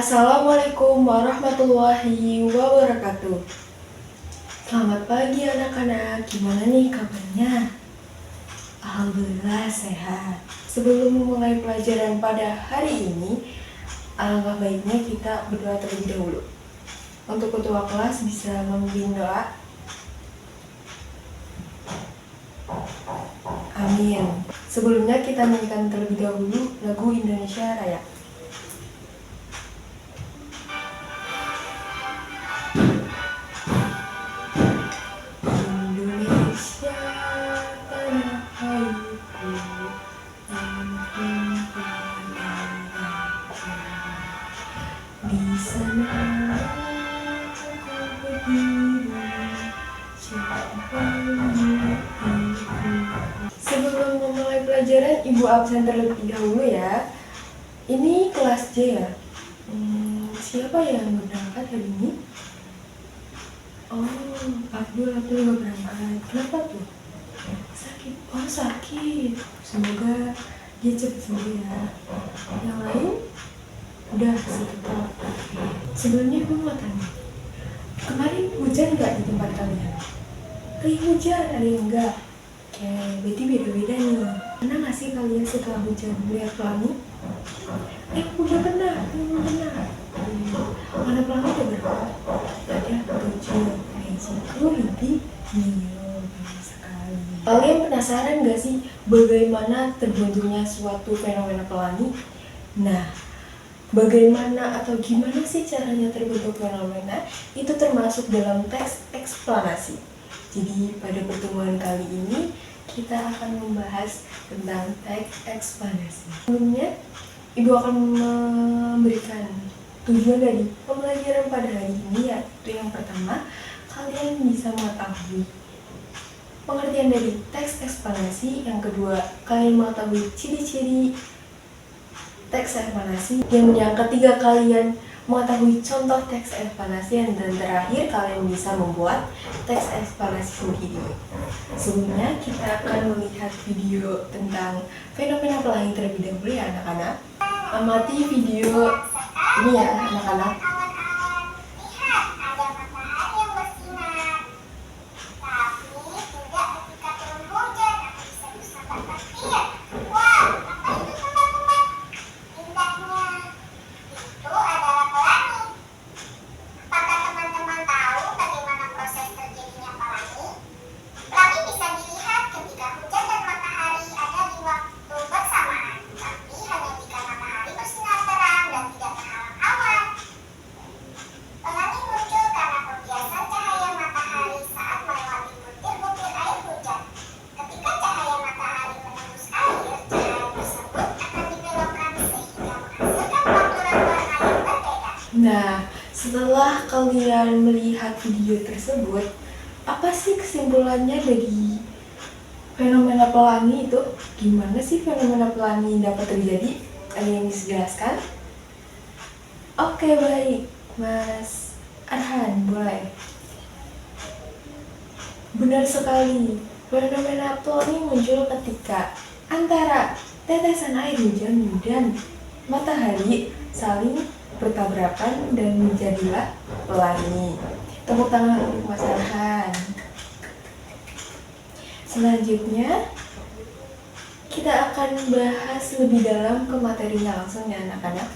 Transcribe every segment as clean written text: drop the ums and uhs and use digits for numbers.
Assalamualaikum warahmatullahi wabarakatuh. Selamat pagi anak-anak, gimana nih kabarnya? Alhamdulillah sehat. Sebelum memulai pelajaran pada hari ini, alangkah baiknya kita berdoa terlebih dahulu. Untuk ketua kelas bisa memimpin doa. Amin. Sebelumnya kita nyanyikan terlebih dahulu lagu Indonesia Raya. Indonesia tanah airku, ampun di sana aku berdiri, siapa mengertiku. Sebelum memulai pelajaran, Ibu absen terlebih dahulu ya. Ini kelas J ya. Siapa yang berangkat hari ini? Oh, Abdul nggak berangkat. Kenapa tuh? Sakit. Oh, sakit. Semoga dia cepat sembuh ya. Yang lain? Udah, satu. Sebelumnya gue mau tanya. Kemarin hujan nggak di tempat kalian? Ada yang hujan, ada yang enggak. Oke, berarti beda-beda nih. Pernah nggak sih kalian setelah hujan melihat pelangi? Udah pernah. Mana pelangi udah berapa? Ada 7. Magiku lebih sekali. Kalian penasaran gak sih bagaimana terbentuknya suatu fenomena pelangi? Nah, bagaimana atau gimana sih caranya terbentuk fenomena? Itu termasuk dalam teks eksplanasi. Jadi pada pertemuan kali ini kita akan membahas tentang teks eksplanasi. Sebelumnya, Ibu akan memberikan tujuan dari pembelajaran pada hari ini, yaitu yang pertama, kalian bisa mengetahui pengertian dari teks eksplanasi. Yang kedua, kalian mengetahui ciri-ciri teks eksplanasi. Yang ketiga, kalian mengetahui contoh teks eksplanasi. Dan terakhir, kalian bisa membuat teks eksplanasi sendiri. Sebelumnya, kita akan melihat video tentang fenomena pelangi terlebih dahulu ya anak-anak. Amati video ini ya anak-anak. Nah, setelah kalian melihat video tersebut, apa sih kesimpulannya dari fenomena pelangi itu? Gimana sih fenomena pelangi dapat terjadi? Ada yang bisa jelaskan? Oke, baik. Mas Arhan, boleh. Benar sekali. Fenomena pelangi muncul ketika antara tetesan air hujan dan matahari saling bertabrakan dan menjadilah pelangi. Tepuk tangan untuk Mas Arhan. Selanjutnya, kita akan bahas lebih dalam ke materinya langsung ya anak-anak.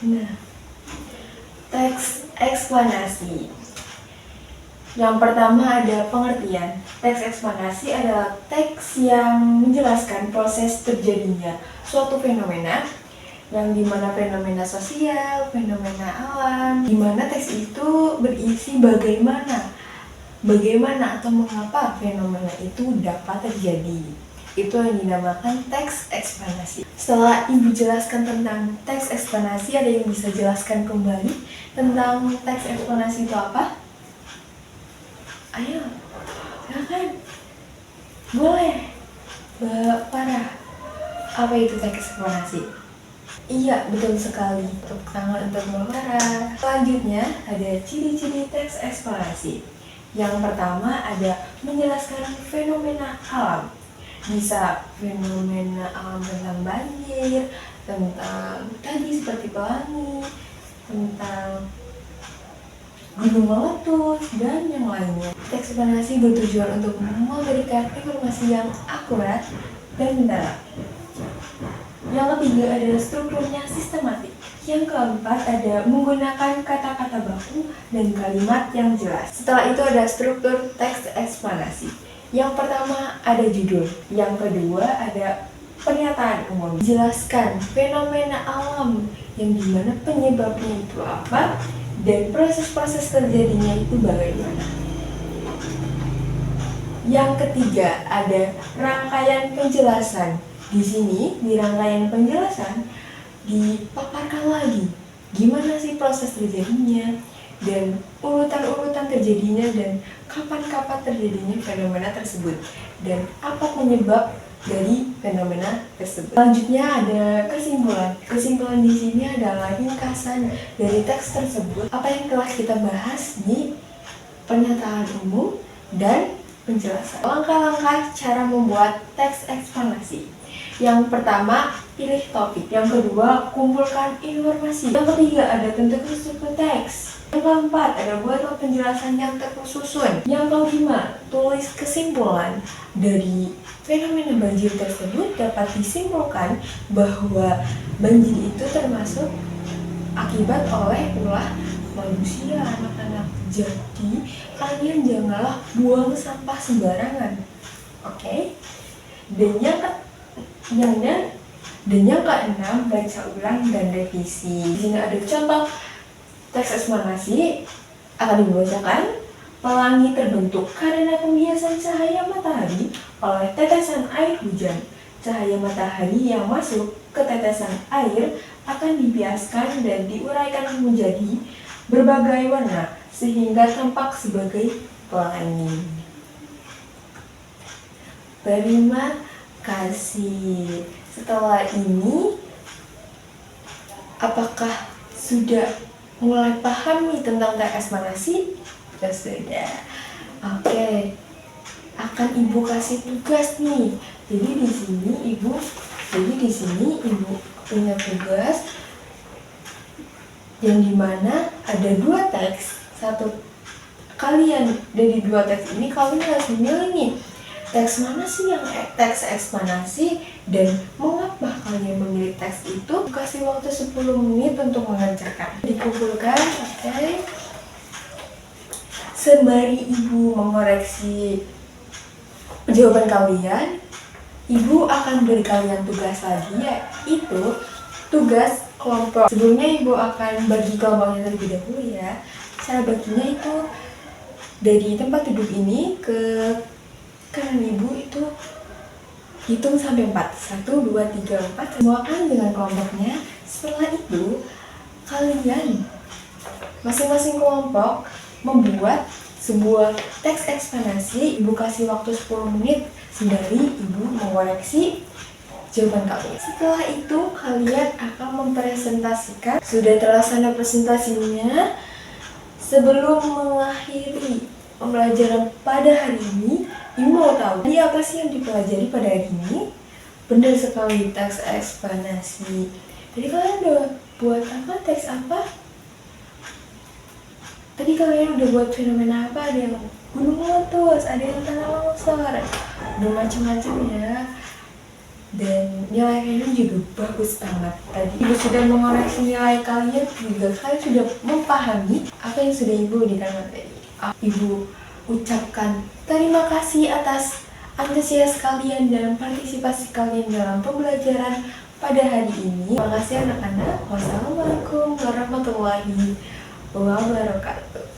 Nah, teks eksplanasi. Yang pertama ada pengertian. Teks eksplanasi adalah teks yang menjelaskan proses terjadinya suatu fenomena, yang dimana fenomena sosial, fenomena alam, dimana teks itu berisi bagaimana atau mengapa fenomena itu dapat terjadi. itu yang dinamakan teks eksplanasi. Setelah Ibu jelaskan tentang teks eksplanasi, ada yang bisa jelaskan kembali tentang teks eksplanasi itu apa? Ayo, silakan. Boleh. Mbak Farah, apa itu teks eksplanasi? Iya, betul sekali. Tepuk tangan untuk Mbak Farah. Selanjutnya ada ciri-ciri teks eksplanasi. Yang pertama ada menjelaskan fenomena alam. Bisa fenomena alam tentang banjir, tentang tadi seperti pelangi, tentang gunung meletus, dan yang lainnya. Teks eksplanasi bertujuan untuk memberikan informasi yang akurat dan mendalam. Yang ketiga adalah strukturnya sistematik. Yang keempat ada menggunakan kata-kata baku dan kalimat yang jelas. Setelah itu ada struktur teks eksplanasi. Yang pertama ada judul. Yang kedua ada pernyataan umum. Jelaskan fenomena alam yang dimana penyebabnya itu apa dan proses-proses terjadinya itu bagaimana. Yang ketiga ada rangkaian penjelasan. Di sini di rangkaian penjelasan dipaparkan lagi gimana sih proses terjadinya dan urutan-urutan terjadinya dan kapan-kapan terjadinya fenomena tersebut dan apa penyebab dari fenomena tersebut. Selanjutnya ada kesimpulan. Kesimpulan di sini adalah ringkasan dari teks tersebut, apa yang telah kita bahas di pernyataan umum dan penjelasan. Langkah-langkah cara membuat teks eksplanasi. Yang pertama, pilih topik. Yang kedua, kumpulkan informasi. Yang ketiga, ada tentukan struktur teks. Yang keempat, ada buatlah penjelasan yang tersusun. Yang kelima, tulis kesimpulan. Dari fenomena banjir tersebut dapat disimpulkan bahwa banjir itu termasuk akibat oleh ulah manusia, anak-anak. Jadi, kalian janganlah buang sampah sembarangan. Oke? Dan yang keenam, baca ulang dan revisi. Di sini ada contoh teks eksplanasi akan dibacakan. Pelangi terbentuk karena pembiasan cahaya matahari oleh tetesan air hujan. Cahaya matahari yang masuk ke tetesan air akan dibiaskan dan diuraikan menjadi berbagai warna sehingga tampak sebagai pelangi. Terima kasih. Setelah ini, apakah sudah mulai paham nih tentang teks eksplanasi? Ya sudah. Oke. Akan Ibu kasih tugas nih. Jadi di sini Ibu punya tugas yang dimana ada dua teks. Dari dua teks ini kalian harus memilih nih, teks mana sih yang teks eksplanasi dan mengapa kalian memilih teks itu. Kasih waktu 10 menit untuk mengerjakan. Dikumpulkan, oke. Sembari Ibu mengoreksi jawaban kalian, Ibu akan beri kalian tugas lagi, yaitu tugas kelompok. Sebelumnya Ibu akan bagi kelompoknya terlebih dahulu ya. Cara baginya itu dari tempat duduk ini ke kanan Ibu itu hitung sampai 4. 1, 2, 3, 4. Semuakan dengan kelompoknya. Setelah itu kalian masing-masing kelompok membuat sebuah teks eksplanasi. Ibu kasih waktu 10 menit sembari Ibu mengoreksi jawaban kalian. Setelah itu kalian akan mempresentasikan. Sudah terlaksana presentasinya. Sebelum mengakhiri pembelajaran pada hari ini, Ibu mau tahu ini apa sih yang dipelajari pada hari ini? Benar sekali, teks eksplanasi. Jadi kalian udah buat apa? Teks apa? Tadi kalian udah buat fenomena apa? Ada yang gunung meletus, ada yang tanah longsor, udah macam-macam ya. Dan nilai kalian juga bagus banget. Tadi Ibu sudah mengoreksi nilai kalian, juga kalian sudah memahami apa yang sudah Ibu berikan materi. Ibu ucapkan terima kasih atas antusias kalian dan partisipasi kalian dalam pembelajaran pada hari ini. Terima kasih anak-anak. Wassalamualaikum warahmatullahi wabarakatuh.